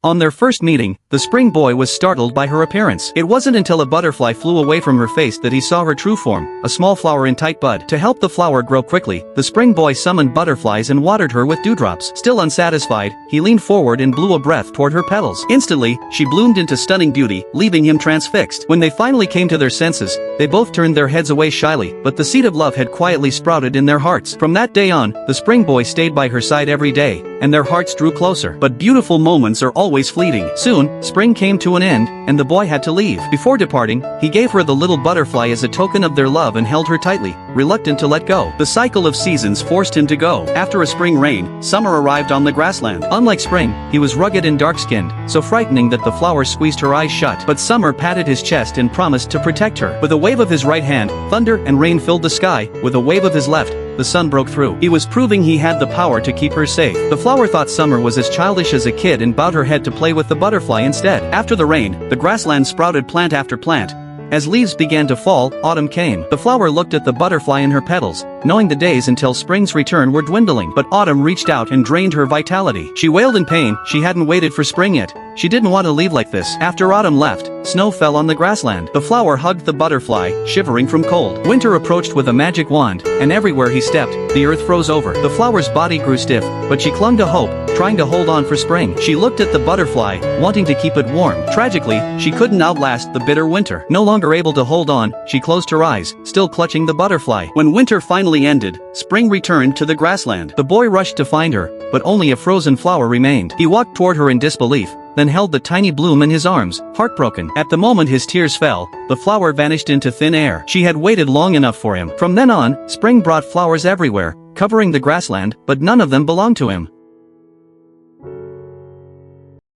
On their first meeting, the spring boy was startled by her appearance. It wasn't until a butterfly flew away from her face that he saw her true form, a small flower in tight bud. To help the flower grow quickly, the spring boy summoned butterflies and watered her with dewdrops. Still unsatisfied, he leaned forward and blew a breath toward her petals. Instantly, she bloomed into stunning beauty, leaving him transfixed. When they finally came to their senses, they both turned their heads away shyly, but the seed of love had quietly sprouted in their hearts. From that day on, the spring boy stayed by her side every day, and their hearts drew closer. But beautiful moments are always fleeting. Soon, spring came to an end, and the boy had to leave. Before departing, he gave her the little butterfly as a token of their love and held her tightly, reluctant to let go. The cycle of seasons forced him to go. After a spring rain, summer arrived on the grassland. Unlike spring, he was rugged and dark-skinned, so frightening that the flowers squeezed her eyes shut. But summer patted his chest and promised to protect her. With a wave of his right hand, thunder and rain filled the sky. With a wave of his left, the sun broke through. He was proving he had the power to keep her safe. The flower thought summer was as childish as a kid and bowed her head to play with the butterfly instead. After the rain, the grassland sprouted plant after plant. As leaves began to fall, autumn came. The flower looked at the butterfly in her petals, knowing the days until spring's return were dwindling. But autumn reached out and drained her vitality. She wailed in pain. She hadn't waited for spring yet. She didn't want to leave like this. After autumn left, snow fell on the grassland. The flower hugged the butterfly, shivering from cold. Winter approached with a magic wand, and everywhere he stepped, the earth froze over. The flower's body grew stiff, but she clung to hope, trying to hold on for spring. She looked at the butterfly, wanting to keep it warm. Tragically, she couldn't outlast the bitter winter. No longer able to hold on, she closed her eyes, still clutching the butterfly. When winter finally ended, spring returned to the grassland. The boy rushed to find her, but only a frozen flower remained. He walked toward her in disbelief, then held the tiny bloom in his arms, heartbroken. At the moment his tears fell, the flower vanished into thin air. She had waited long enough for him. From then on, spring brought flowers everywhere, covering the grassland, but none of them belonged to him.